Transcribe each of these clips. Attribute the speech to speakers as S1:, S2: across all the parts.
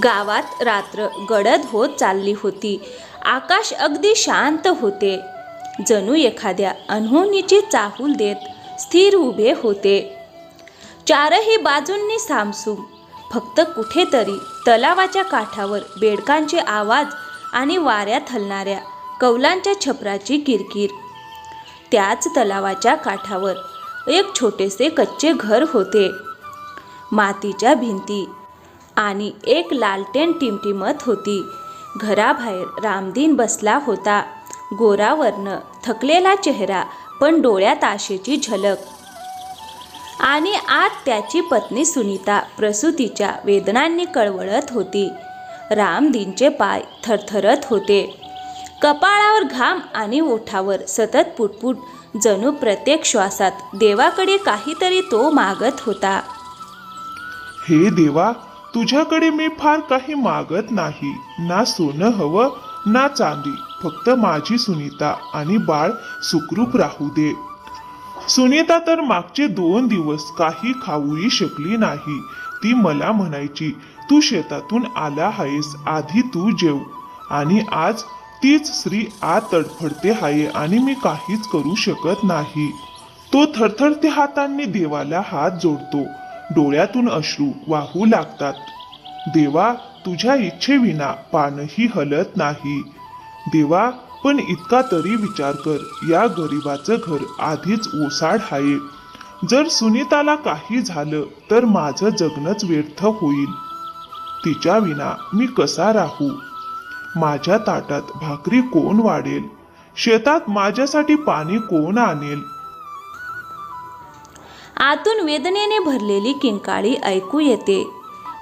S1: गावात रात्र गडद होत चालली होती. आकाश अगदी शांत होते. जणू एखाद्या अनहोनीची चाहूल देत स्थिर उभे होते. चारही बाजूंनी सामसूम. फक्त कुठेतरी तलावाच्या काठावर बेडकांचे आवाज आणि वाऱ्यात हलणाऱ्या कौलांच्या छपराची किरकिर. त्याच तलावाच्या काठावर एक छोटेसे कच्चे घर होते. मातीच्या भिंती आणि एक लालटेन टिमटिमत होती. घराबाहेर रामदीन बसला होता. गोरावर्ण, थकलेला चेहरा, पण डोळ्यात आशेची झलक. आणि आत त्याची पत्नी सुनीता प्रसूतीच्या वेदनांनी कळवळत होती. रामदीनचे पाय थरथरत होते. कपाळावर घाम आणि ओठावर सतत पुटपुट. जणू प्रत्येक श्वासात देवाकडे काहीतरी तो मागत होता.
S2: हे देवा, तुझ्याकडे मी फार काही मागत नाही. ना सोनं हवं ना चांदी. फक्त माझी सुनीता आणि बाळ सुखरूप राहू दे. सुनीता तर मागचे 2 दिवस काही खाऊही शकली नाही. ती मला म्हणायची, तू शेतातून आला आहेस, आधी तू जेव. आणि आज तीच स्त्री आत तडफडते आहे आणि मी काहीच करू शकत नाही. तो थरथरते हातांनी देवाला हात जोडतो. डोळ्यातून अश्रू वाहू लागतात. देवा, तुझ्या इच्छेविना पानही हलत नाही. देवा, पण इतका तरी विचार कर, या गरिबाचं घर आधीच ओसाड आहे. जर सुनीताला काही झालं तर माझं जगणंच व्यर्थ होईल. तिच्या विना मी कसा राहू? माझ्या ताटात भाकरी कोण वाढेल? शेतात माझ्यासाठी पाणी कोण आणेल?
S1: आतून वेदनेने भरलेली किंकाळी ऐकू येते.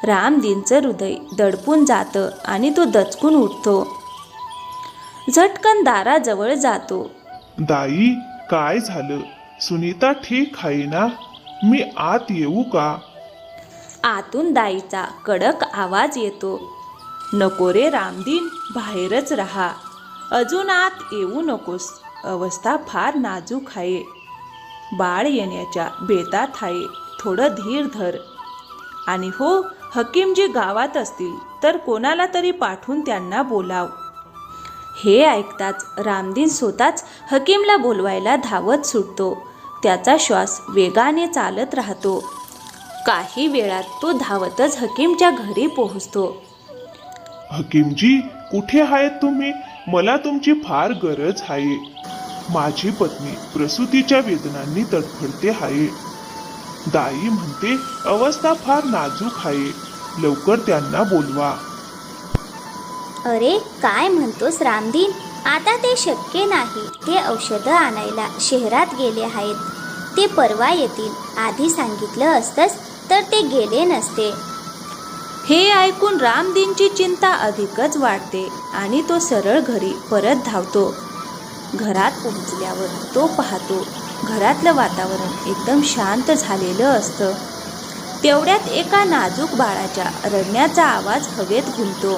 S1: रामदीनचं हृदय दडपून जातं आणि तो दचकून उठतो. झटकन दाराजवळ जातो.
S2: दाई, काय झालं? सुनीता ठीक आहे ना? मी आत येऊ का?
S1: आतून दाईचा कडक आवाज येतो. नको रे रामदीन, बाहेरच राहा. अजून आत येऊ नकोस. अवस्था फार नाजूक आहे. बाळ येण्याच्या बेतात आहे. थोडं धीर धर. आणि हो, हकीमजी गावात असतील तर कोणाला तरी पाठवून त्यांना बोलाव. हे ऐकताच रामदीन स्वतःच हकीमला बोलवायला धावत सुटतो. त्याचा श्वास वेगाने चालत राहतो. काही वेळात तो धावतच हकीमच्या घरी पोहोचतो.
S2: हकीमजी, कुठे आहेत तुम्ही? मला तुमची फार गरज आहे. माझी पत्नी प्रसूतीच्या वेदनांनी तडफडते आहे. दाई म्हणते अवस्था फार नाजूक आहे. लवकर त्यांना बोलवा.
S3: अरे, काय म्हणतोस रामदीन? आता ते शक्य नाही. ते औषधं आणायला शहरात गेले आहेत. ते परवा येतील. आधी सांगितलं असतंस तर ते गेले नसते.
S1: हे ऐकून रामदीनची चिंता अधिकच वाढते आणि तो सरळ घरी परत धावतो. घरात पोहोचल्यावर तो पाहतो, घरातलं वातावरण एकदम शांत झालेलं असतं. तेवढ्यात एका नाजूक बाळाच्या रडण्याचा आवाज हवेत घुमतो.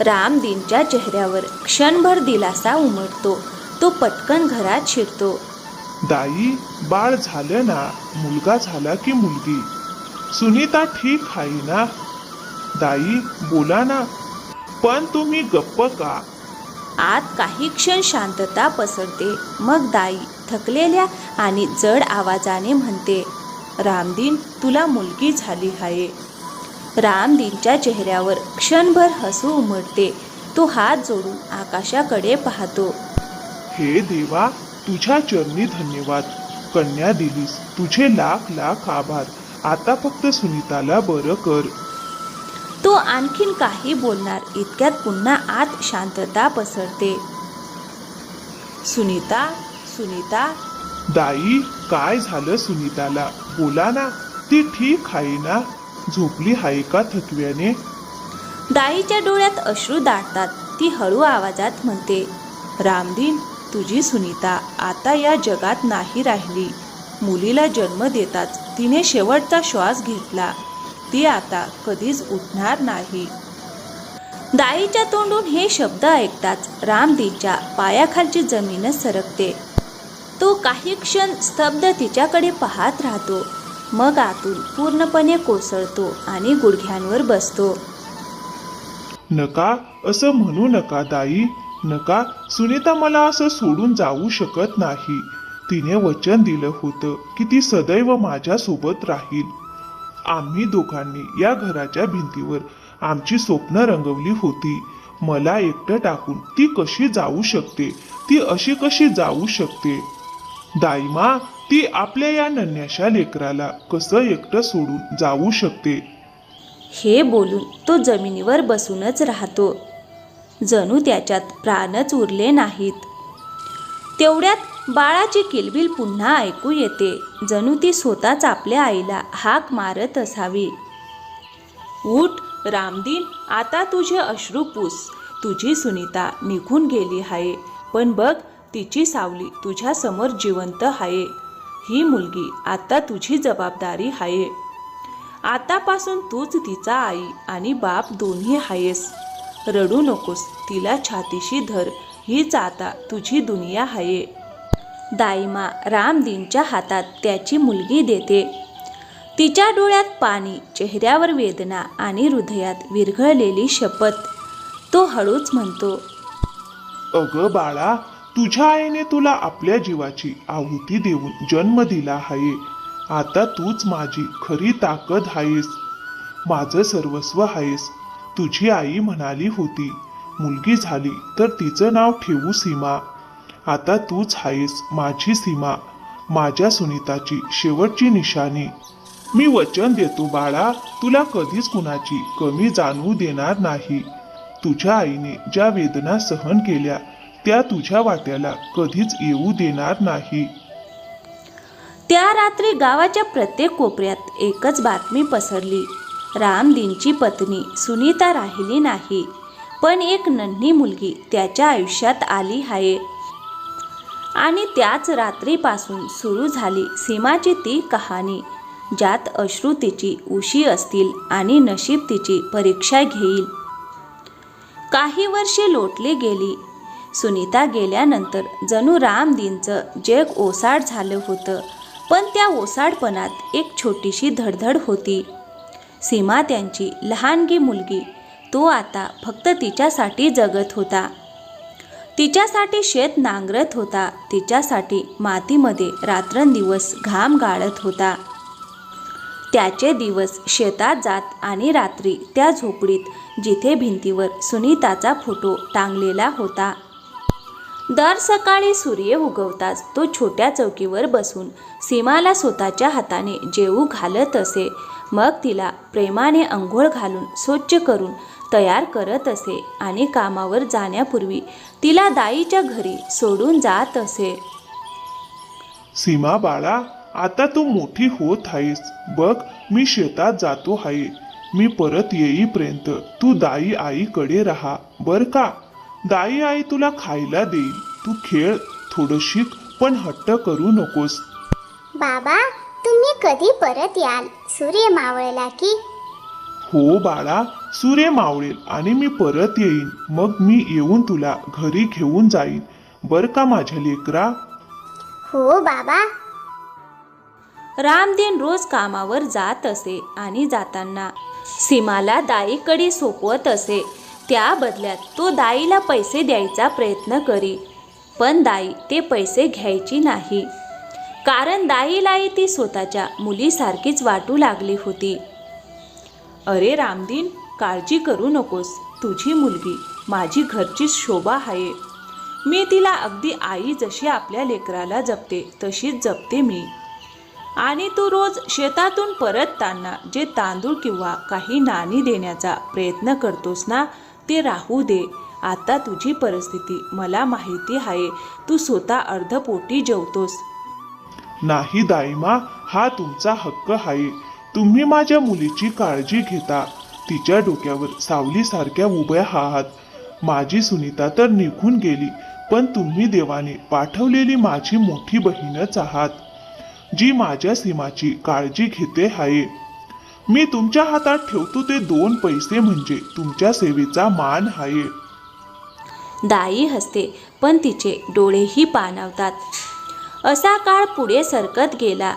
S1: रामदीनच्या चेहऱ्यावर क्षणभर दिलासा उमटतो. तो पटकन घरात शिरतो.
S2: दाई, बाळ झालं ना? मुलगा झाला की मुलगी? सुनीता ठीक आहे ना? दाई, बोला ना. पण तुम्ही गप्प का?
S1: आत काही क्षण शांतता पसरते. मग दाई थकलेल्या आणि जड आवाजाने म्हणते, रामदीन, तुला मुलगी झाली आहे. रामदीनच्या चेहऱ्यावर क्षणभर हसू उमटते. तो हात जोडून आकाशाकडे पाहतो.
S2: हे देवा, तुझ्या चरणी धन्यवाद. कन्या दिलीस, तुझे लाख लाख आभार. आता फक्त सुनीताला बरं कर.
S1: तो आणखीन काही बोलणार इतक्यात पुन्हा आत शांतता पसरते. सुनीता, सुनीता.
S2: दाई, काय झालं सुनीताला? बोला ना. ती ठीक आहे ना? झोपली आहे का थकव्याने?
S1: दाईच्या डोळ्यात अश्रू दाटतात. ती हळू आवाजात म्हणते, रामदीन, तुझी सुनीता आता या जगात नाही राहिली. मुलीला जन्म देताच तिने शेवटचा श्वास घेतला. ती आता कधीच उठणार नाही. दाईच्या तोंडून हे शब्द ऐकताच रामदीनच्या पायाखालची जमीनच सरकते. तो काही क्षण स्तब्ध तिच्याकडे पाहत राहतो. मग आतून पूर्णपणे कोसळतो आणि गुडघ्यांवर बसतो.
S2: नका, असं म्हणू नका दाई. नका, सुनीता मला असं सोडून जाऊ शकत नाही. तिने वचन दिलं होतं की ती सदैव माझ्या सोबत राहील. आम्ही दोघांनी या घराच्या भिंतीवर आमची स्वप्न रंगवली होती. मला एकटं टाकून ती कशी जाऊ शकते? ती अशी कशी जाऊ शकते? दाईमा, ती आपल्या या नन्याशा लेकराला कसं एकटं सोडून जाऊ शकते?
S1: हे बोलून तो जमिनीवर बसूनच राहतो. जणू त्याच्यात प्राणच उरले नाहीत. तेवढ्यात बाळाची किलबिल पुन्हा ऐकू येते, जणू ती स्वतःच आपल्या आईला हाक मारत असावी. उठ रामदीन, आता तुझे अश्रू पुस. तुझी सुनीता निघून गेली आहे, पण बघ तिची सावली तुझ्या समोर जिवंत आहे. ही मुलगी आता तुझी जबाबदारी आहे. आतापासून तूच तिचा आई आणि बाप दोन्ही आहेस. रडू नकोस, तिला छातीशी धर. हीच आता तुझी दुनिया आहे. दाईमा रामदीनच्या हातात त्याची मुलगी देते. तिच्या डोळ्यात पाणी, चेहऱ्यावर वेदना आणि हृदयात विरघळलेली शपथ. तो हळूच म्हणतो,
S2: अगं बाळा, तुझ्या आईने तुला आपल्या जीवाची आहुती देऊन जन्म दिला आहे. आता तूच माझी खरी ताकद आहेस, माझं सर्वस्व आहेस. तुझी आई म्हणाली होती, मुलगी झाली तर तिचं नाव ठेवू सीमा. आता तूच आहेस माझी सीमा, माझ्या सुनीताची शेवटची निशाणी. मी वचन देतो बाळा, तुला कधीच कुणाची कमी जाणवू देणार नाही. तुझ्या आईने ज्या वेदना सहन केल्या त्या तुझ्या वाट्याला कधीच येऊ देणार नाही.
S1: त्या रात्री गावाच्या प्रत्येक कोपऱ्यात एकच बातमी पसरली. रामदीनची पत्नी सुनीता राहिली नाही, पण एक नन्ही मुलगी त्याच्या आयुष्यात आली आहे. आणि त्याच रात्रीपासून सुरू झाली सीमाची ती कहाणी, ज्यात अश्रू तिची उशी असतील आणि नशीब तिची परीक्षा घेईल. काही वर्षे लोटली गेली. सुनीता गेल्यानंतर जणू रामदीनचं जग ओसाड झालं होतं, पण त्या ओसाडपणात एक छोटीशी धडधड होती. सीमा त्यांची लहानगी मुलगी, तो आता फक्त तिच्यासाठी जगत होता. तिच्यासाठी शेत नांगरत होता, तिच्यासाठी मातीमध्ये रात्रंदिवस घाम गाळत होता. त्याचे दिवस शेतात जात आणि रात्री त्या झोपडीत जिथे भिंतीवर सुनीताचा फोटो टांगलेला होता. दर सकाळी सूर्य उगवताच तो छोट्या चौकीवर बसून सीमाला स्वतःच्या हाताने जेवू घालत असे. मग तिला प्रेमाने अंघोळ घालून स्वच्छ करून तयार करत असे आणि कामावर जाण्यापूर्वी तिला दाईच्या घरी सोडून जात असे.
S2: सीमा बाळा, आता तू मोठी होत आहेस. बघ, मी शेतात जातो आहे. मी परत येईपर्यंत तू दाई आईकडे राहा, बर का? दाई आई तुला खायला देईल. तू खेळ, थोडं शिक, पण हट्ट करू नकोस.
S3: बाबा, तुम्ही कधी परत याल? सूर्य मावळला की?
S2: हो बाळा, सूर्य मावळेल आणि मी परत येईन. मग मी येऊन तुला घरी घेऊन जाईन, बर का माझ्या लेकरा?
S3: हो बाबा.
S1: रामदीन रोज कामावर जात असे आणि जाताना सीमाला दाईकडे सोपवत असे. त्या बदल्यात तो दाईला पैसे द्यायचा प्रयत्न करी, पण दाई ते पैसे घ्यायची नाही, कारण दाईलाही ती स्वतःच्या मुलीसारखीच वाटू लागली होती. अरे रामदीन, काळजी करू नकोस. तुझी मुलगी माझी घरची शोभा आहे. मी तिला अगदी आई जशी आपल्या लेकराला जपते तशीच जपते मी. आणि तू रोज शेतातून परतताना जे तांदूळ किंवा काही नाणी देण्याचा प्रयत्न करतोस ना, ते राहू दे. आता तुझी परिस्थिती मला माहिती आहे. तू स्वतः अर्धपोटी जेवतोस.
S2: नाही दाईमा, हा तुमचा हक्क आहे. तुम्ही माझ्या मुलीची काळजी घेता. तिच्या डोक्यावर सावलीसारख्या उभ्या आहात. माझी सुनीता तर निघून गेली, पण तुम्ही देवाने पाठवलेली माझी मोठी बहीणच आहात, जी माझ्या सीमाची काळजी घेते आहे. मी तुमच्या हातात ठेवतो ते 2 पैसे म्हणजे तुमच्या सेवेचा मान आहे.
S1: दाई हसते, पण तिचे डोळेही पाणावतात. असा काळ पुढे सरकत गेला.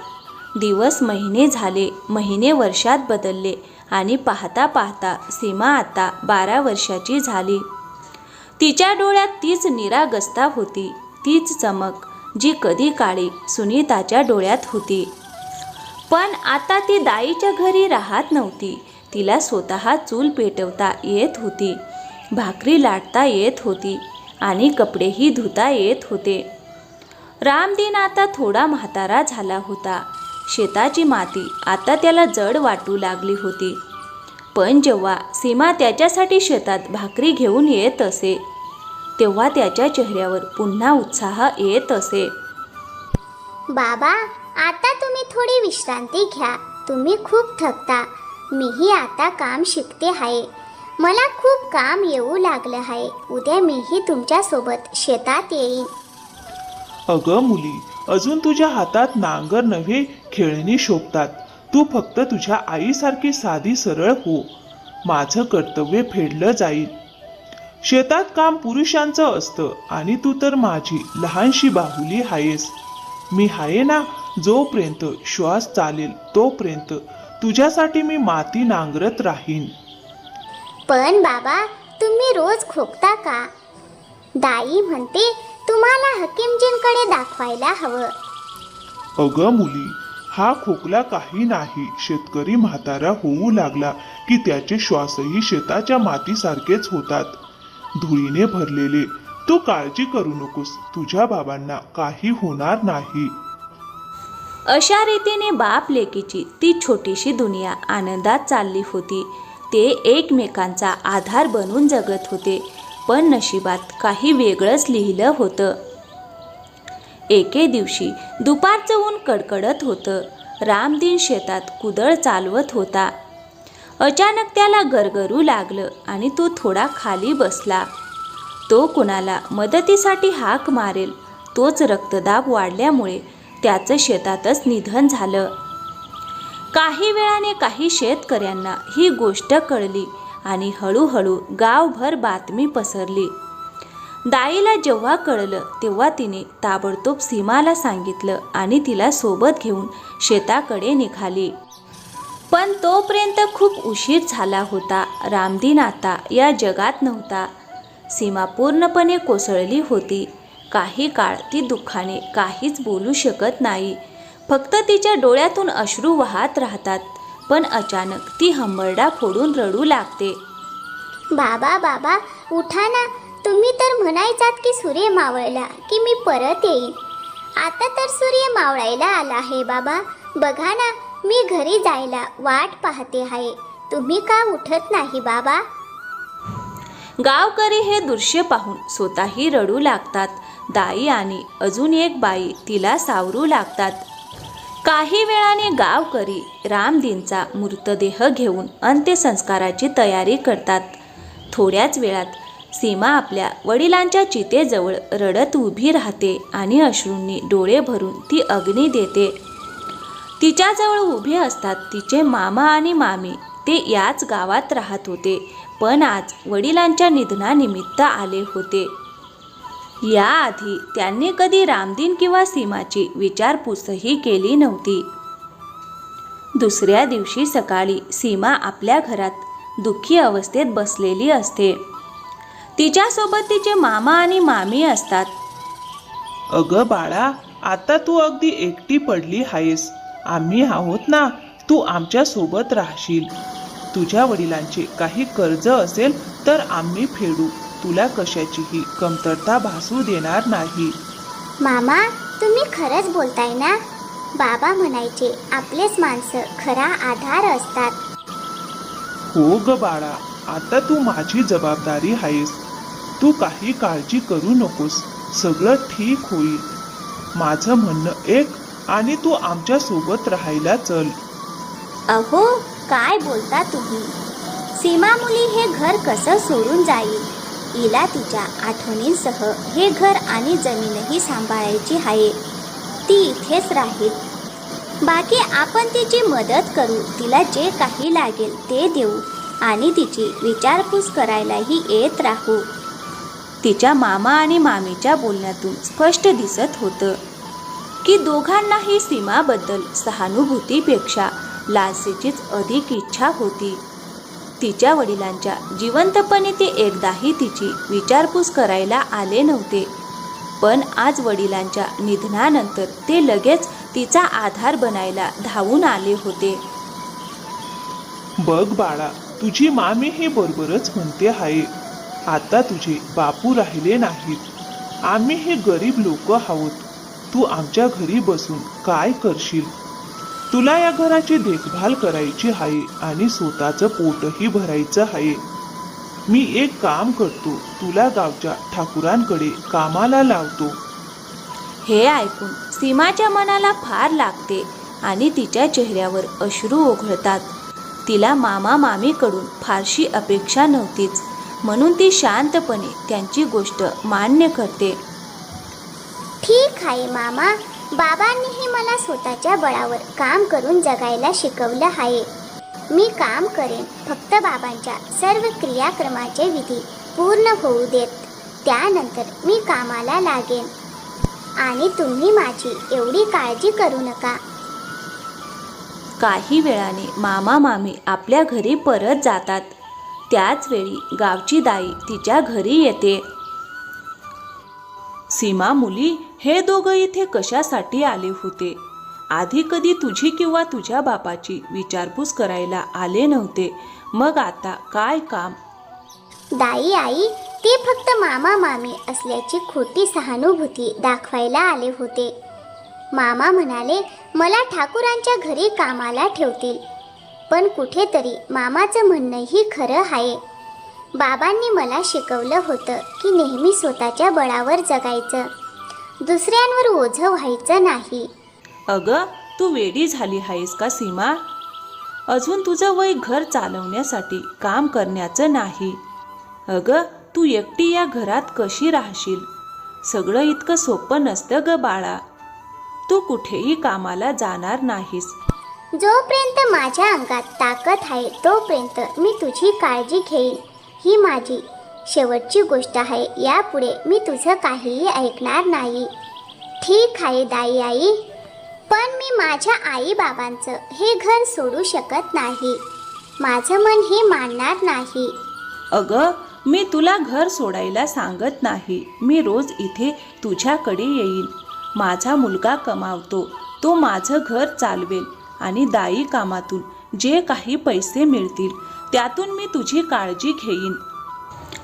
S1: दिवस महिने झाले, महिने वर्षात बदलले आणि पाहता पाहता सीमा आता 12 वर्षाची झाली. तिच्या डोळ्यात तीच निरागसता होती, तीच चमक जी कधी काळी सुनीताच्या डोळ्यात होती. पण आता ती दाईच्या घरी राहत नव्हती. तिला स्वतः चूल पेटवता येत होती, भाकरी लाटता येत होती आणि कपडेही धुता येत होते. रामदीन आता थोडा म्हातारा झाला होता. शेताची माती आता त्याला जड वाटू लागली होती. पण जेव्हा सीमा त्याच्यासाठी शेतात भाकरी घेऊन येत असे तेव्हा त्याच्या चेहऱ्यावर पुन्हा उत्साह येत असे.
S3: बाबा, आता तुम्ही थोडी विश्रांती घ्या. तुम्ही खूप थकता. मीही आता काम शिकते आहे. मला खूप काम येऊ लागलं आहे. उद्या मीही तुमच्यासोबत शेतात येईन.
S2: अगं मुली, अजून तुझ्या हातात नांगर नव्हे खेळणी शोभतात. तू फक्त तुझ्या आईसारखी साधी सरळ हो. माझं कर्तव्य फेडलं जाईल. शेतात काम पुरुषांचं असतं आणि तू तर माझी लहानशी बाहुली आहेस. मी आहे ना, जोपर्यंत श्वास चालेल तोपर्यंत तुझ्यासाठी मी माती नांगरत राहीन.
S3: पण बाबा, तुम्ही रोज खोकता का? दाई म्हणते तुम्हाला हकीमजींकडे दाखवायला हवं.
S2: अगं मुली, हा खोकला काही नाही. शेतकरी म्हातारा होऊ लागला की त्याचे श्वासही शेताच्या मातीसारखेच होतात, धुळीने भरलेले. तू काळजी करू नकोस, तुझ्या बाबांना काही होणार नाही.
S1: अशा रीतीने बाप लेकीची ती छोटीशी दुनिया आनंदात चालली होती. ते एकमेकांचा आधार बनून जगत होते. पण नशिबात काही वेगळंच लिहिलं होतं. एके दिवशी दुपारचं ऊन कडकडत होतं. रामदीन शेतात कुदळ चालवत होता. अचानक त्याला गरगरू लागलं आणि तो थोडा खाली बसला. तो कुणाला मदतीसाठी हाक मारेल तोच रक्तदाब वाढल्यामुळे त्याचं शेतातच निधन झालं. काही वेळाने काही शेतकऱ्यांना ही गोष्ट कळली आणि हळूहळू गावभर बातमी पसरली. दाईला जेव्हा कळलं तेव्हा तिने ताबडतोब सीमाला सांगितलं आणि तिला सोबत घेऊन शेताकडे निघाली. पण तोपर्यंत खूप उशीर झाला होता. रामदीन आता या जगात नव्हता. सीमा पूर्णपणे कोसळली होती. काही काळ ती दुःखाने काहीच बोलू शकत नाही. फक्त तिच्या डोळ्यातून अश्रू वाहत राहतात. पण अचानक ती हंबरडा फोडून रडू लागते.
S3: बाबा बाबा, उठा ना. तुम्ही तर म्हणायचात की सूर्य मावळला की मी परत येईन. आता तर सूर्य मावळायला आला आहे बाबा. बघा ना, मी घरी जायला वाट पाहते आहे. तुम्ही का उठत नाही बाबा?
S1: गावकरी हे दृश्य पाहून स्वतःही रडू लागतात. दाई आणि अजून एक बाई तिला सावरू लागतात. काही वेळाने गावकरी रामदीनचा मृतदेह घेऊन अंत्यसंस्काराची तयारी करतात. थोड्याच वेळात सीमा आपल्या वडिलांच्या चितेजवळ रडत उभी राहते आणि अश्रूंनी डोळे भरून ती अग्नी देते. तिच्याजवळ उभे असतात तिचे मामा आणि मामी. ते याच गावात राहत होते, पण आज वडिलांच्या निधनानिमित्त आले होते. याआधी त्यांनी कधी रामदीन किंवा सीमाची विचारपूसही केली नव्हती. दुसऱ्या दिवशी सकाळी सीमा आपल्या घरात दुःखी अवस्थेत बसलेली असते. तिच्यासोबत तिचे मामा आणि मामी असतात.
S2: अगं बाळा, आता तू अगदी एकटी पडली आहेस. आम्ही आहोत ना, तू आमच्या सोबत राहशील. तुझ्या वडिलांचे काही कर्ज असेल तर आम्ही फेडू. तुला कशाचीही कमतरता भासू देणार नाही.
S3: मामा, तुम्ही खरंच बोलताय ना? बाबा म्हणायचे आपलेच माणसं खरा आधार असतात.
S2: हो ग बाळा, आता तू माझी जबाबदारी आहेस. तू काही काळजी करू नकोस, सगळं ठीक होईल. माझं म्हणणं ऐक आणि तू आमच्या सोबत राहायला चल.
S3: अहो, काय बोलता तुम्ही? सीमा मुली हे घर कसं सोडून जाईल? हिला तिच्या आठवणींसह हे घर आणि जमीनही सांभाळायची आहे. ती इथेच राहील. बाकी आपण तिची मदत करू. तिला जे काही लागेल ते देऊ आणि तिची विचारपूस करायलाही येत राहू.
S1: तिच्या मामा आणि मामीच्या बोलण्यातून स्पष्ट दिसत होतं की दोघांनाही सीमाबद्दल सहानुभूतीपेक्षा लालसेचीच अधिक इच्छा होती. तिच्या वडिलांच्या जिवंतपणी ते एकदाही तिची विचारपूस करायला आले नव्हते, पण आज वडिलांच्या निधनानंतर ते लगेच तिचा आधार बनायला धावून आले होते.
S2: बघ बाळा, तुझी मामी हे बरोबरच म्हणते आहे. आता तुझे बापू राहिले नाहीत. आम्ही हे गरीब लोक आहोत. तू आमच्या घरी बसून काय करशील? तुला या घराची देखभाल करायची आहे आणि स्वतःचं पोटही भरायचं आहे. मी एक काम करतो, तुला गावच्या ठाकुरांकडे कामाला लावतो.
S1: हे ऐकून सीमाच्या मनाला फार लागते आणि तिच्या चेहऱ्यावर अश्रू ओघळतात. तिला मामा मामीकडून फारशी अपेक्षा नव्हतीच, म्हणून ती शांतपणे त्यांची गोष्ट मान्य करते.
S3: ठीक आहे मामा, बाबांनीही मला स्वतःच्या बळावर काम करून जगायला शिकवलं आहे. मी काम करेन, फक्त बाबांच्या सर्व क्रियाक्रमाचे विधी पूर्ण होऊ देत. त्यानंतर मी कामाला लागेन आणि तुम्ही माझी एवढी काळजी करू नका.
S1: काही वेळाने मामा मामी आपल्या घरी परत जातात. त्याच वेळी गावची दाई तिच्या घरी येते. सीमा मुली, हे दोघं इथे कशासाठी आले होते? आधी कधी तुझी किंवा तुझ्या बापाची विचारपूस करायला आले नव्हते, मग आता काय काम?
S3: दाई आई, ते फक्त मामा मामी असल्याची खोटी सहानुभूती दाखवायला आले होते. मामा म्हणाले मला ठाकुरांच्या घरी कामाला ठेवतील, पण कुठेतरी मामाचं म्हणणंही खरं आहे. बाबांनी मला शिकवलं होतं की नेहमी स्वतःच्या बळावर जगायचं, दुसऱ्यांवर ओझं व्हायचं नाही.
S1: अगं, तू वेडी झाली आहेस का सीमा? अजून तुझं वय घर चालवण्यासाठी काम करण्याचं नाही. अगं, तू एकटी या घरात कशी राहशील? सगळं इतकं सोपं नसतं ग बाळा. तू कुठेही कामाला जाणार नाहीस.
S3: जोपर्यंत माझ्या अंगात ताकद आहे तोपर्यंत मी तुझी काळजी घेईन. ही माझी शेवटची गोष्ट आहे. यापुढे मी तुझं काहीही ऐकणार नाही. ठीक आहे दाई आई, पण मी माझ्या आई बाबांचं हे घर सोडू शकत नाही. माझं मन हे मानणार नाही.
S1: अगं, मी तुला घर सोडायला सांगत नाही. मी रोज इथे तुझ्याकडे येईन. माझा मुलगा कमावतो, तो माझं घर चालवेल आणि दाई कामातून जे काही पैसे मिळतील त्यातून मी तुझी काळजी घेईन.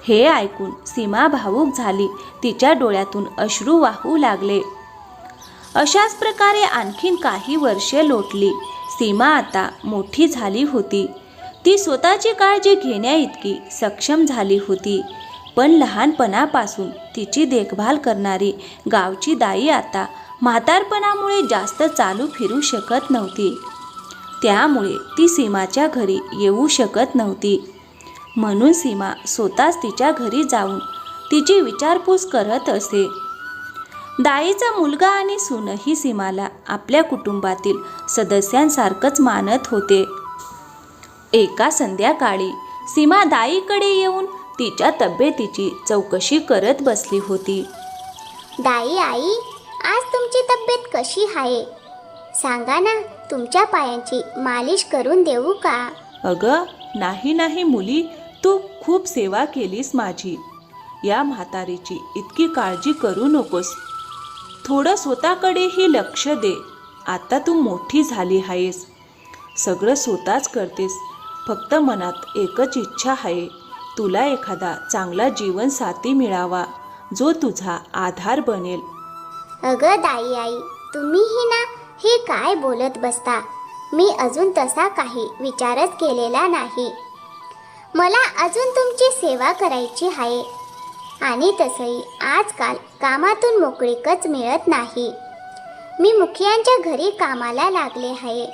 S1: हे ऐकून सीमा भावूक झाली. तिच्या डोळ्यातून अश्रू वाहू लागले. अशाच प्रकारे आणखीन काही वर्षे लोटली. सीमा आता मोठी झाली होती. ती स्वतःची काळजी घेण्याइतकी सक्षम झाली होती, पण लहानपणापासून तिची देखभाल करणारी गावची दाई आता म्हातारपणामुळे जास्त चालू फिरू शकत नव्हती. त्यामुळे ती सीमाच्या घरी येऊ शकत नव्हती. म्हणून सीमा स्वतःच तिच्या घरी जाऊन तिची विचारपूस करत असे. दाईचा मुलगा आणि सूनही सीमाला आपल्या कुटुंबातील सदस्यांसारखंच मानत होते. एका संध्याकाळी सीमा दाईकडे येऊन तिच्या तब्येतीची चौकशी करत बसली होती.
S3: दाई आई, आज तुमची तब्येत कशी आहे? सांगा ना, तुमच्या पायांची मालिश करून देऊ का?
S1: अगं, नाही नाही मुली, तू खूप सेवा केलीस माझी. या म्हातारीची इतकी काळजी करू नकोस. थोडं स्वतःकडेही लक्ष दे. आता तू मोठी झाली आहेस, सगळं स्वतःच करतेस. फक्त मनात एकच इच्छा आहे, तुला एखादा चांगला जीवनसाथी मिळावा जो तुझा आधार बनेल.
S3: अगं दाई आई, तुम्हीही ना हे काय बोलत बसता? मी अजून तसा काही विचारच केलेला नाही. मला अजून तुमची सेवा करायची आहे. आणि तसंही आजकाल कामातून मोकळीकच मिळत नाही. मी मुखियांच्या घरी कामाला लागले आहे.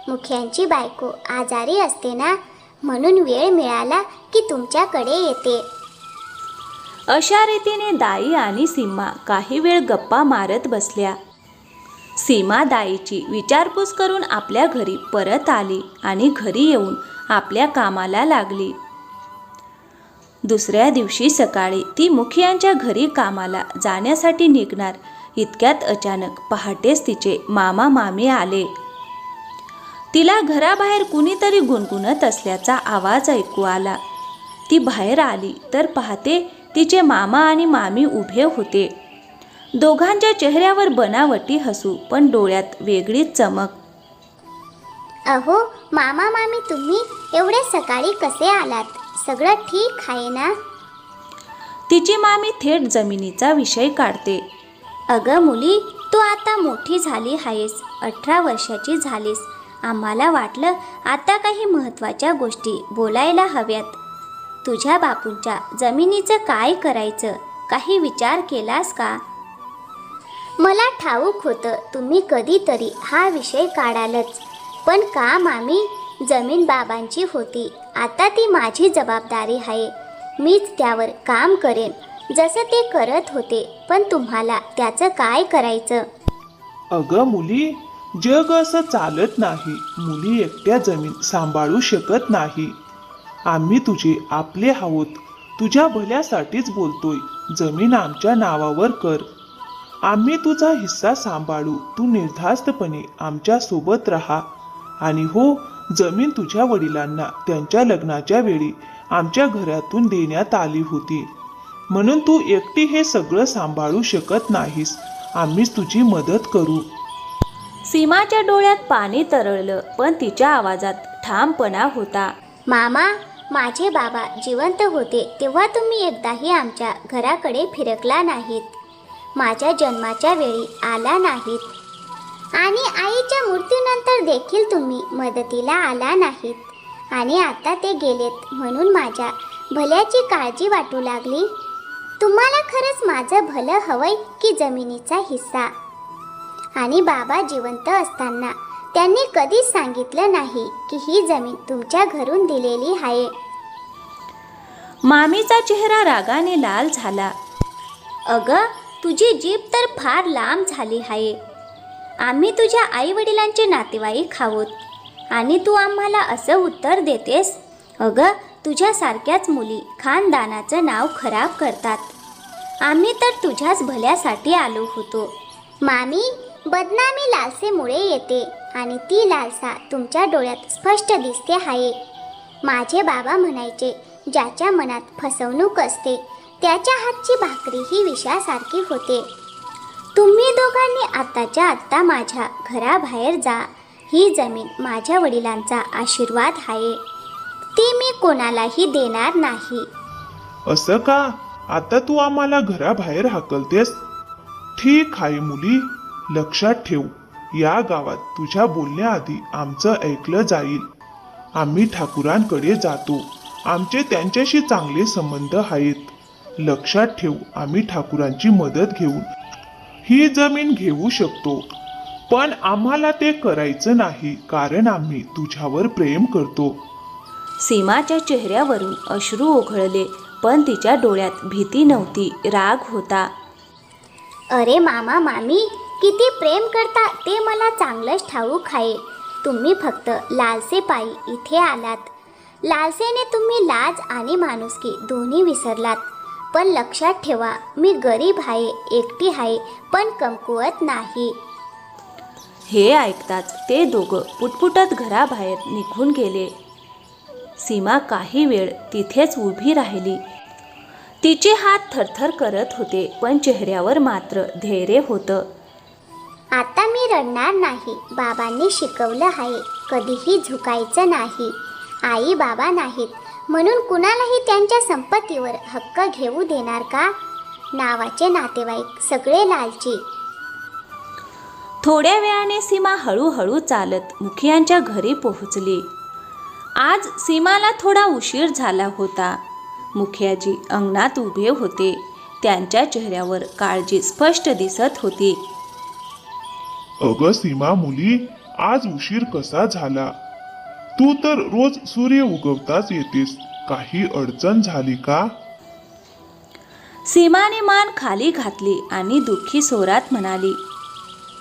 S3: मुखियांची बायको आजारी असते ना, म्हणून वेळ मिळाला की तुमच्याकडे येते.
S1: अशा रीतीने दाई आणि सीमा काही वेळ गप्पा मारत बसल्या. सीमा दाईची विचारपूस करून आपल्या घरी परत आली आणि घरी येऊन आपल्या कामाला लागली. दुसऱ्या दिवशी सकाळी ती मुखियांच्या घरी कामाला जाण्यासाठी निघणार इतक्यात अचानक पहाटेच तिचे मामा मामी आले. तिला घराबाहेर कुणीतरी गुणगुणत असल्याचा आवाज ऐकू आला. ती बाहेर आली तर पाहते तिचे मामा आणि मामी उभे होते. दोघांच्या चेहऱ्यावर बनावटी हसू, पण डोळ्यात वेगळीच चमक.
S3: अहो मामा मामी, तुम्ही एवढे सकाळी कसे आलात? सगळं ठीक आहे ना?
S1: तिची मामी थेट जमिनीचा विषय काढते.
S3: अगं मुली, तू आता मोठी झाली आहेस, 18 वर्षाची झालीस. आम्हाला वाटलं आता काही महत्त्वाच्या गोष्टी बोलायला हव्यात. तुझ्या बापूंच्या जमिनीचं काय करायचं, काही विचार केलास का? मला ठाऊक होतं तुम्ही कधीतरी हा विषय काढालच, पण का मामी? जमीन बाबांची होती, आता ती माझी जबाबदारी आहे. मीच त्यावर काम करेन जसं ते करत होते, पण तुम्हाला त्याचं काय करायचं?
S2: अगं मुली, जग असं चालत नाही. मुली एकट्या जमीन सांभाळू शकत नाही. आम्ही तुझे आपले आहोत, तुझ्या भल्यासाठीच बोलतोय. जमीन आमच्या नावावर कर, आम्ही तुझा हिस्सा सांभाळू. तू निर्धास्तपणे आमच्या सोबत राहा. आणि हो, जमीन तुझ्या वडिलांना त्यांच्या लग्नाच्या वेळी आमच्या घरातून देण्यात आली होती, म्हणून तू एकटी हे सगळं सांभाळू शकत नाहीस. आम्हीच तुझी मदत करू.
S1: सीमाच्या डोळ्यात पाणी तरळलं, पण तिच्या आवाजात ठामपणा होता.
S3: मामा, माझे बाबा जिवंत होते तेव्हा तुम्ही एकदाही आमच्या घराकडे फिरकला नाहीत. माझ्या जन्माच्या वेळी आला नाहीत, आणि आईच्या मृत्यूनंतर देखील तुम्ही मदतीला आला नाहीत. आणि आता ते गेलेत म्हणून माझ्या भल्याची काळजी वाटू लागली. तुम्हाला खरंच माझं भलं हवंय की जमिनीचा हिस्सा? आणि बाबा जिवंत असताना त्यांनी कधीच सांगितलं नाही की ही जमीन तुमच्या घरून दिलेली आहे.
S1: मामीचा चेहरा रागाने लाल झाला. अगं, तुझी जीभ तर फार लांब झाली आहे. आम्ही तुझ्या आई वडिलांचे नातेवाईक आहोत आणि तू आम्हाला असं उत्तर देतेस? अगं, तुझ्यासारख्याच मुली खानदानाचं नाव खराब करतात. आम्ही तर तुझ्याच भल्यासाठी आलो होतो. मामी, बदनामी लालसेमुळे येते आणि ती लालसा तुमच्या डोळ्यात स्पष्ट दिसते आहे. माझे बाबा म्हणायचे, ज्याच्या मनात फसवणूक असते त्याच्या हातची भाकरी ही विषासारखी होते. तुम्ही दोघांनी आत्ताच्या आत्ता माझ्या घराबाहेर जा. ही जमीन माझ्या वडिलांचा आशीर्वाद आहे, ती मी कोणालाही देणार नाही.
S2: असं का? आता तू आम्हाला घराबाहेर हाकलतेस? ठीक आहे मुली, लक्षात ठेव, या गावात तुझ्या बोलण्याआधी आमचं ऐकलं जाईल. आम्ही ठाकूरांकडे जातो, आमचे त्यांच्याशी चांगले संबंध आहेत. लक्षात ठेव, आम्ही ठाकूरांची मदत घेऊन ही जमीन घेऊ शकतो, पण आम्हाला ते करायचं नाही, कारण आम्ही तुझ्यावर प्रेम करतो.
S1: सीमाच्या चेहऱ्यावरून अश्रू ओघळले, पण तिच्या डोळ्यात भीती नव्हती, राग होता.
S3: अरे मामा मामी, किती प्रेम करता ते मला चांगलंच ठाऊक आहे. तुम्ही फक्त लालसेपायी इथे आलात. लालसेने तुम्ही लाज आणि माणुसकी दोन्ही विसरलात. पण लक्षात ठेवा, मी गरीब आहे, एकटी आहे, पण कमकुवत नाही.
S1: हे ऐकताच ते दोघं पुटपुटत घराबाहेर निघून गेले. सीमा काही वेळ तिथेच उभी राहिली. तिचे हात थरथर करत होते, पण चेहऱ्यावर मात्र धैर्य होतं.
S3: आता मी रडणार नाही. बाबांनी शिकवलं आहे, कधीही झुकायचं नाही. आई बाबा नाहीत म्हणून कुणालाही त्यांच्या संपत्तीवर हक्क घेऊ देणार का? नावाचे नातेवाईक सगळे लालची.
S1: थोड्या वेळाने सीमा हळूहळू चालत मुखियांच्या घरी पोहोचली. आज सीमाला थोडा उशीर झाला होता. मुखियाजी अंगणात उभे होते. त्यांच्या चेहऱ्यावर काळजी स्पष्ट दिसत होती.
S2: अगं सीमा मुली, आज उशीर कसा झाला? तू तर रोज सूर्य उगवताच येतेस, काही अडचण झाली का?
S1: सीमाने मान खाली घातली आणि दुःखी स्वरात म्हणाली,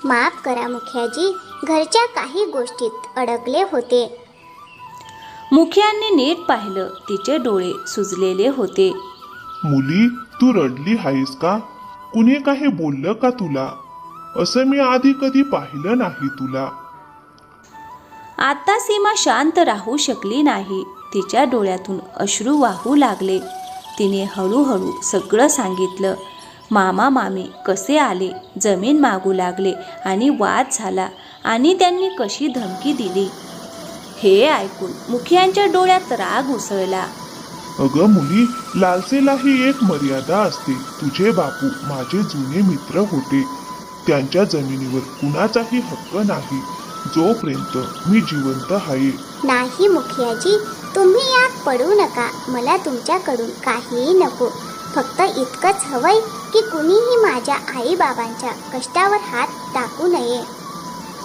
S3: माफ करा मुखियाजी, घरच्या काही गोष्टीत अडकले होते.
S1: मुखियांनी नीट पाहिलं, तिचे डोळे सुजलेले होते.
S2: मुली, तू रडली आहेस का? कुणी काही बोललं का तुला? असं मी आधी कधी पाहिलं नाही तुला.
S1: आता सीमा शांत राहू शकली नाही. तिच्या डोळ्यातून अश्रू वाहू लागले. तिने हळूहळू सगळं सांगितलं. मामा मामी कसे आले, जमीन मागू लागले आणि वाद झाला आणि त्यांनी कशी धमकी दिली. हे ऐकून मुखियांच्या डोळ्यात राग उसळला.
S2: अगं मुली, लालसेलाही एक मर्यादा असते. तुझे बापू माझे जुने मित्र होते. त्यांच्या जमिनीवर कुणाचाही हक्क नाही जोपर्यंत मी जिवंत आहे.
S3: नाही मुखियाजी, तुम्ही यात पडू नका. मला तुमच्याकडून काहीही नको. फक्त इतकंच हवंय की कुणीही माझ्या आई बाबांच्या कष्टावर हात टाकू नये.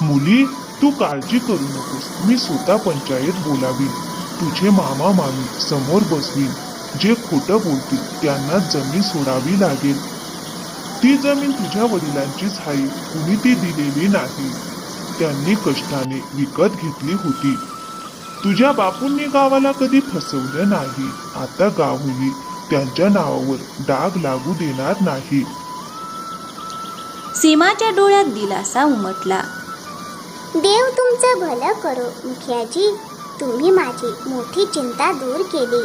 S2: मुली, तू काळजी करू नकोस. मी स्वतः पंचायत बोलावी. तुझे मामा मामी समोर बसवीन. जे खोटं बोलतील त्यांना जमीन सोडावी लागेल. ती जमीन तुझ्या वडिलांचीच आहे. कुणी ती दिलेली नाही. त्यांनी कष्टाने विकत घेतली होती. तुझ्या बापूंनी गावाला कधी फसवलं नाही. आता गावही त्यांच्या नावावर डाग लागू देणार नाही.
S1: सीमाच्या डोळ्यात दिलासा उमटला.
S3: देव तुमचं भलं करो मुखियाजी. तुम्ही माझी मोठी चिंता दूर केली.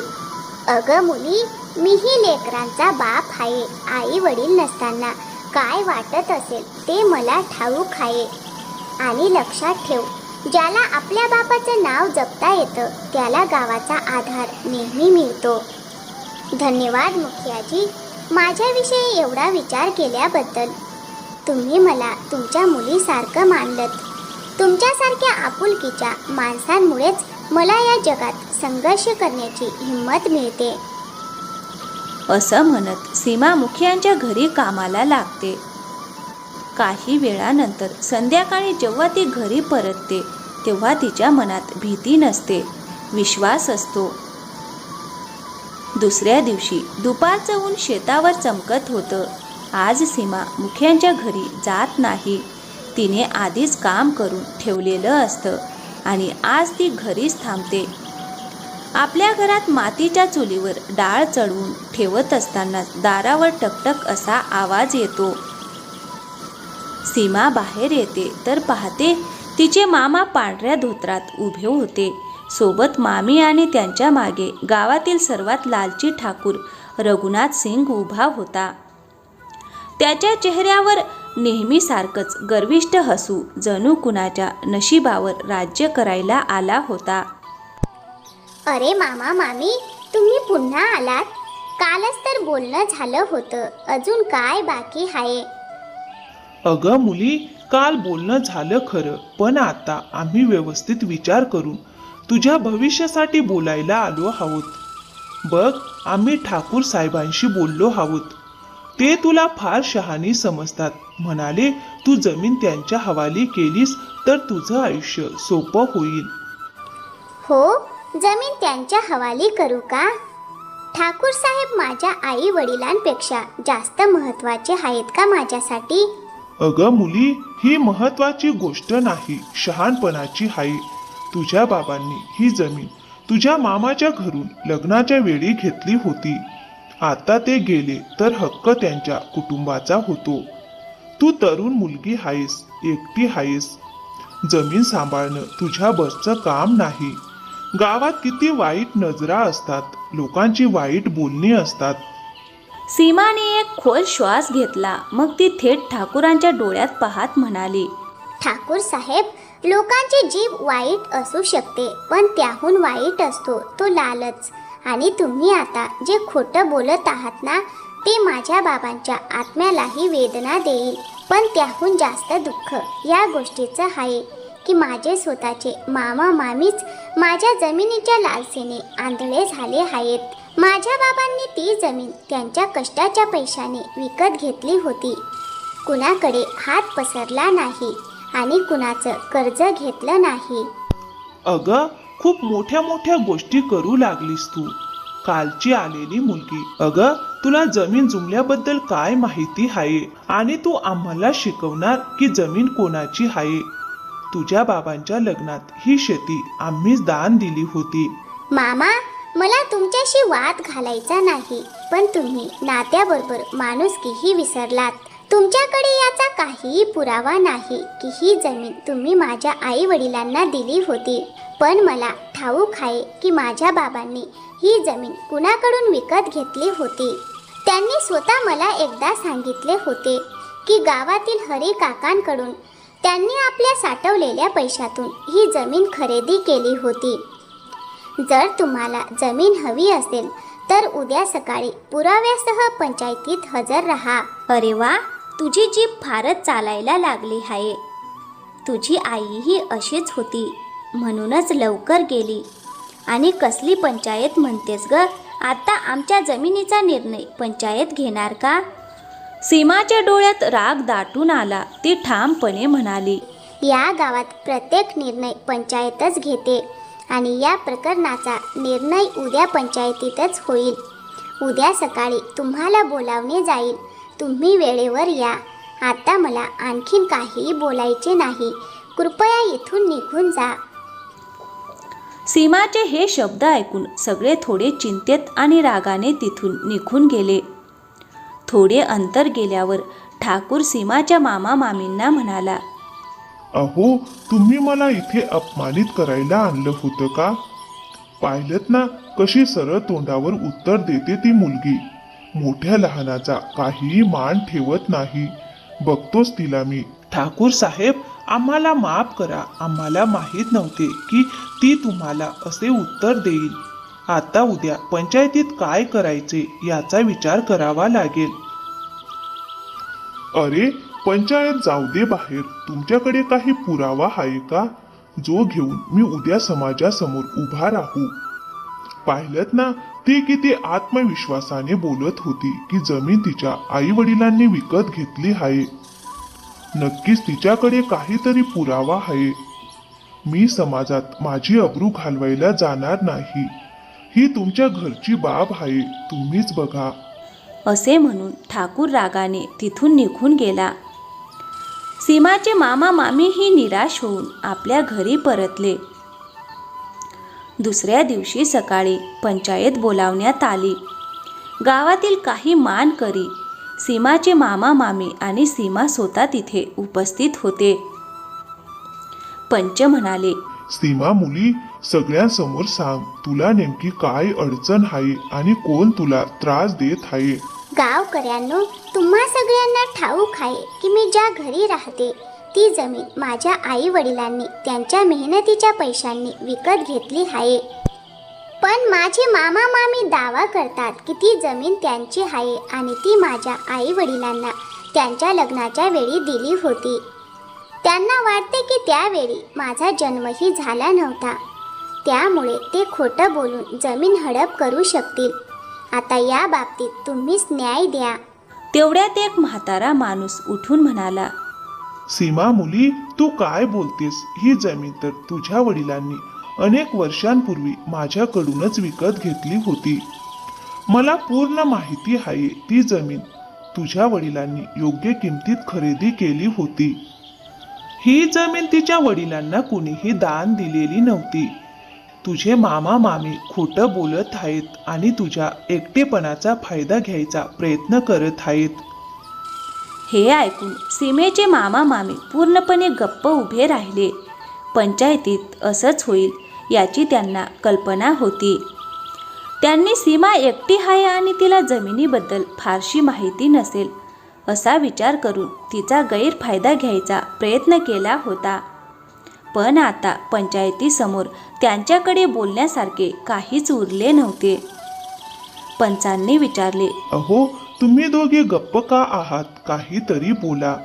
S3: अगं मुली, मीही लेकरांचा बाप आहे. आई वडील नसताना काय वाटत असेल ते मला ठाऊक आहे. आणि लक्षात ठेव, ज्याला आपल्या बापाचं नाव जपता येतं त्याला गावाचा आधार नेहमी मिळतो. धन्यवाद मुखियाजी, माझ्याविषयी एवढा विचार केल्याबद्दल. तुम्ही मला तुमच्या मुलीसारखं मानलत. तुमच्यासारख्या आपुलकीच्या माणसांमुळेच मला या जगात संघर्ष करण्याची हिंमत मिळते.
S1: असं म्हणत सीमा मुखियांच्या घरी कामाला लागते. काही वेळानंतर संध्याकाळी जेव्हा ती घरी परतते तेव्हा तिच्या मनात भीती नसते, विश्वास असतो. दुसऱ्या दिवशी दुपारचं ऊन शेतावर चमकत होतं. आज सीमा मुखियांच्या घरी जात नाही. तिने आधीच काम करून ठेवलेलं असतं आणि आज ती घरीच थांबते. आपल्या घरात मातीच्या चुलीवर डाळ चढवून ठेवत असताना दारावर टकटक असा आवाज येतो. सीमा बाहेर येते तर पाहते तिचे मामा पांढऱ्या धोत्रात उभे होते. सोबत मामी आणि त्यांच्या मागे गावातील सर्वात लालची ठाकूर रघुनाथ सिंग उभा होता. त्याच्या चेहऱ्यावर नेहमीसारखंच गर्विष्ठ हसू, जणू कुणाच्या नशिबावर राज्य करायला आला होता.
S3: अरे मामा मामी, तुम्ही पुन्हा आलात? कालच तर बोलणं झालं होतं. अजून काय बाकी आहे?
S2: अगं मुली, काल बोलणं झालं खरं, पण आता आम्ही व्यवस्थित विचार करून तुझ्या भविष्यासाठी बोलायला आलो आहोत. बघ, आम्ही ठाकूर साहेबांशी बोललो आहोत. ते तुला फार शहाणी समजतात. म्हणाले तू जमीन त्यांच्या हवाली केलीस तर तुझं आयुष्य सोपं होईल.
S3: हो, जमीन त्यांच्या हवाली करू का? ठाकूर साहेब माझ्या आई वडिलांपेक्षा जास्त महत्वाचे आहेत का माझ्यासाठी?
S2: अगं मुली, ही महत्वाची गोष्ट नाही, शहाणपणाची आहे. तुझ्या बाबांनी ही जमीन तुझ्या मामाच्या घरून लग्नाच्या वेळी घेतली होती. आता ते गेले तर हक्क त्यांच्या कुटुंबाचा होतो. तू तरुण मुलगी आहेस, एकटी आहेस. जमीन सांभाळणं तुझ्या बसचं काम नाही. गावात किती वाईट नजरा असतात, लोकांची वाईट बोलणी असतात.
S1: सीमाने एक खोल श्वास घेतला. मग ती थेट ठाकूरांच्या डोळ्यात पाहत म्हणाली,
S3: ठाकूर साहेब, लोकांची जीभ वाईट असू शकते, पण त्याहून वाईट असतो तो लालच. आणि तुम्ही आता जे खोटं बोलत आहात ना, ते माझ्या बाबांच्या आत्म्यालाही वेदना देईल. पण त्याहून जास्त दुःख या गोष्टीचं आहे की माझे स्वतःचे मामा मामीच माझ्या जमिनीच्या लालसेने आंधळे झाले आहेत. माझ्या बाबांनी ती जमीन त्यांच्या कष्टाच्या पैशाने विकत घेतली होती. कुणाकडे हात पसरला नाही आणि कुणाचं कर्ज घेतलं नाही.
S2: अगं, खूप मोठ्या मोठ्या गोष्टी करू लागलीस तू. कालची आलेली मुलगी. अगं, तुला जमीन जुमल्याबद्दल काय माहिती आहे? आणि तू आम्हाला शिकवणार की जमीन कोणाची आहे? तुझ्या बाबांच्या लग्नात ही शेती आम्हीच दान दिली होती.
S3: मामा, मला तुमच्याशी वाद घालायचा नाही, पण तुम्ही नात्याबरोबर माणुसकीही विसरलात. तुमच्याकडे याचा काहीही पुरावा नाही की ही जमीन तुम्ही माझ्या आई वडिलांना दिली होती, पण मला ठाऊक आहे की माझ्या बाबांनी ही जमीन कुणाकडून विकत घेतली होती. त्यांनी स्वतः मला एकदा सांगितले होते की गावातील हरी काकांकडून त्यांनी आपल्या साठवलेल्या पैशातून ही जमीन खरेदी केली होती. जर तुम्हाला जमीन हवी असेल तर उद्या सकाळी पुराव्यासह पंचायतीत हजर राहा. अरे वा, तुझी जीभ फारच चालायला लागली आहे. तुझी आईही अशीच होती, म्हणूनच लवकर गेली. आणि कसली पंचायत म्हणतेस ग? आता आमच्या जमिनीचा निर्णय पंचायत घेणार का?
S1: सीमाच्या डोळ्यात राग दाटून आला. ती ठामपणे म्हणाली,
S3: या गावात प्रत्येक निर्णय पंचायतच घेते आणि या प्रकरणाचा निर्णय उद्या पंचायतीतच होईल. उद्या सकाळी तुम्हाला बोलावणे जाईल. तुम्ही वेळेवर या. आता मला आणखीन काहीही बोलायचे नाही. कृपया इथून निघून जा.
S1: सीमाचे हे शब्द ऐकून सगळे थोडे चिंतेत आणि रागाने तिथून निघून गेले. थोडे अंतर गेल्यावर ठाकूर सीमाच्या मामा मामींना म्हणाला,
S2: अहो, तुम्ही मला इथे अपमानित करायला आणलं होतं का? पाहिलत ना कशी सरळ तोंडावर उत्तर देते ती मुलगी. मोठ्या लहानाचा काहीही मान ठेवत नाही. बघतोच तिला मी.
S4: ठाकूर साहेब, आम्हाला माफ करा. आम्हाला माहीत नव्हते की ती तुम्हाला असे उत्तर देईल. आता उद्या पंचायतीत काय करायचे याचा विचार करावा लागेल.
S2: अरे, पंचायत जाऊ दे बाहेर. तुमच्याकडे काही पुरावा आहे का, जो घेऊन मी उद्या समाजासमोर उभा राहू? पाहिलत ना ती किती आत्मविश्वासाने बोलत होती की जमीन तिच्या आई वडिलांनी विकत घेतली आहे. नक्कीच तिच्याकडे काहीतरी पुरावा आहे. मी समाजात माझी अब्रू घालवायला जाणार नाही. ही तुमच्या घरची बाब आहे, तुम्हीच बघा.
S1: असे म्हणून ठाकूर रागाने तिथून निघून गेला. सीमाचे मामा मामीही निराश होऊन आपल्या घरी परतले. दुसऱ्या दिवशी सकाळी पंचायत बोलावण्यात आली. गावातील काही मानकरी, सीमाचे मामा मामी आणि सीमा स्वतः तिथे उपस्थित होते. पंच म्हणाले,
S2: सीमा मुली, सगळ्यांसमोर सांग, तुला नेमकी काय अडचण आहे आणि कोण तुला त्रास देत आहे?
S3: गावकऱ्यांनो, तुम्हा सगळ्यांना ठाऊक आहे की मी ज्या घरी राहते ती जमीन माझ्या आई वडिलांनी त्यांच्या मेहनतीच्या पैशांनी विकत घेतली आहे. पण माझे मामा मामी दावा करतात की ती जमीन त्यांची आहे आणि ती माझ्या आई वडिलांना त्यांच्या लग्नाच्या वेळी दिली होती. त्यांना वाटते की त्यावेळी माझा जन्मही झाला नव्हता, त्यामुळे ते खोटं बोलून जमीन हडप करू शकतील. आता या बाबतीत तुम्हीच न्याय द्या.
S1: तेवढ्यात एक म्हातारा माणूस उठून म्हणाला,
S4: सीमा मुली, तू काय बोलतेस? ही जमीन तर तुझ्या वडिलांनी अनेक वर्षांपूर्वी माझ्याकडूनच विकत घेतली होती. मला पूर्ण माहिती आहे. ती जमीन तुझ्या वडिलांनी योग्य किमतीत खरेदी केली होती. ही जमीन तिच्या वडिलांना कुणीही दान दिलेली नव्हती. तुझे मामा मामी खोटं बोलत आहेत आणि तुझ्या एकटेपणाचा फायदा घ्यायचा प्रयत्न करत आहेत.
S1: हे ऐकून सीमेचे मामा मामी पूर्णपणे गप्प उभे राहिले. पंचायतीत असंच होईल याची त्यांना कल्पना होती. त्यांनी सीमा एकटी आहे आणि तिला जमिनीबद्दल फारशी माहिती नसेल असा विचार करून तिचा गैरफायदा घ्यायचा प्रयत्न केला होता. पण आता पंचायतीसमोर त्यांच्याकडे बोलण्यासारखे काहीच उरले नव्हते. पंचांनी विचारले,
S4: अहो, तुम्ही दोघे गप्प का आहात? काहीतरी बोला.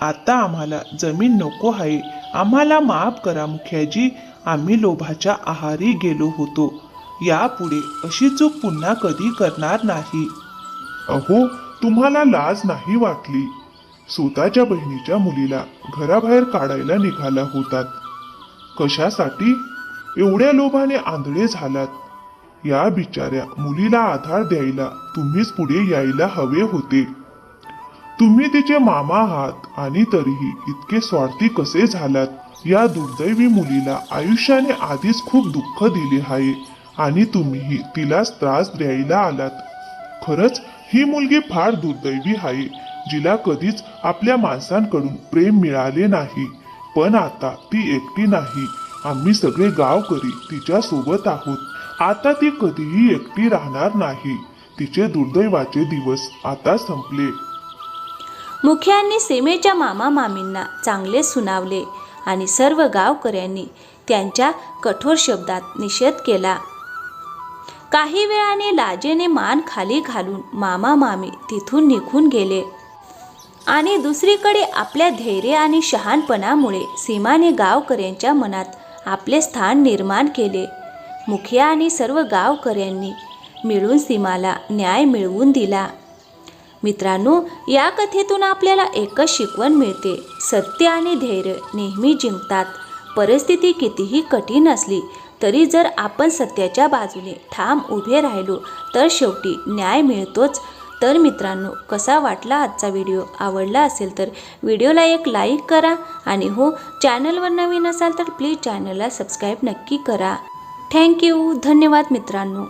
S4: आता आम्हाला जमीन नको आहे. आम्हाला माफ करा मुखियाजी. आम्ही लोभाच्या आहारी गेलो होतो. यापुढे अशी चूक पुन्हा कधी करणार नाही.
S2: अहो, तुम्हाला लाज नाही वाटली? स्वतःच्या बहिणीच्या मुलीला घराबाहेर काढायला निघाला होतात. कशासाठी? एवढ्या लोभाने आंधळे झालात. या बिचाऱ्या मुलीला आधार द्यायला तुम्हीच पुढे यायला हवे होते. तुम्ही तिचे मामा आहात आणि तरीही इतके स्वार्थी कसे झालात? या दुर्दैवी मुलीला आयुष्याने आधीच खूप दुःख दिले आहे आणि तुम्हीही तिलाच त्रास द्यायला आलात. खरंच ही मुलगी फार दुर्दैवी आहे. जिला कधीच आपल्या माणसांकडून प्रेम मिळाले नाही. पण आता ती एकटी नाही, आम्ही सगळे गावकरी तिच्या सोबत आहोत. आता ती कधीही एकटी राहणार नाही. तिचे दुर्दैवाचे दिवस आता संपले.
S1: मुखियांनी सीमेच्या मामा मामींना चांगले सुनावले आणि सर्व गावकऱ्यांनी त्यांच्या कठोर शब्दात निषेध केला. काही वेळाने लाजेने मान खाली घालून मामा मामी तिथून निघून गेले आणि दुसरीकडे आपल्या धैर्य आणि शहाणपणामुळे सीमाने गावकऱ्यांच्या मनात आपले स्थान निर्माण केले. मुखिया आणि सर्व गावकऱ्यांनी मिळून सीमाला न्याय मिळवून दिला. मित्रांनो, या कथेतून आपल्याला एकच शिकवण मिळते: सत्य आणि धैर्य नेहमी जिंकतात. परिस्थिती कितीही कठीण असली तरी जर आपण सत्याच्या बाजूने ठाम उभे राहिलो तर शेवटी न्याय मिळतोच. तर मित्रांनो, कसा वाटला आजचा व्हिडिओ? आवडला असेल तर व्हिडिओला एक लाईक करा आणि हो, चॅनलवर नवीन असाल तर प्लीज चॅनलला सबस्क्राईब नक्की करा. थँक्यू. धन्यवाद मित्रांनो.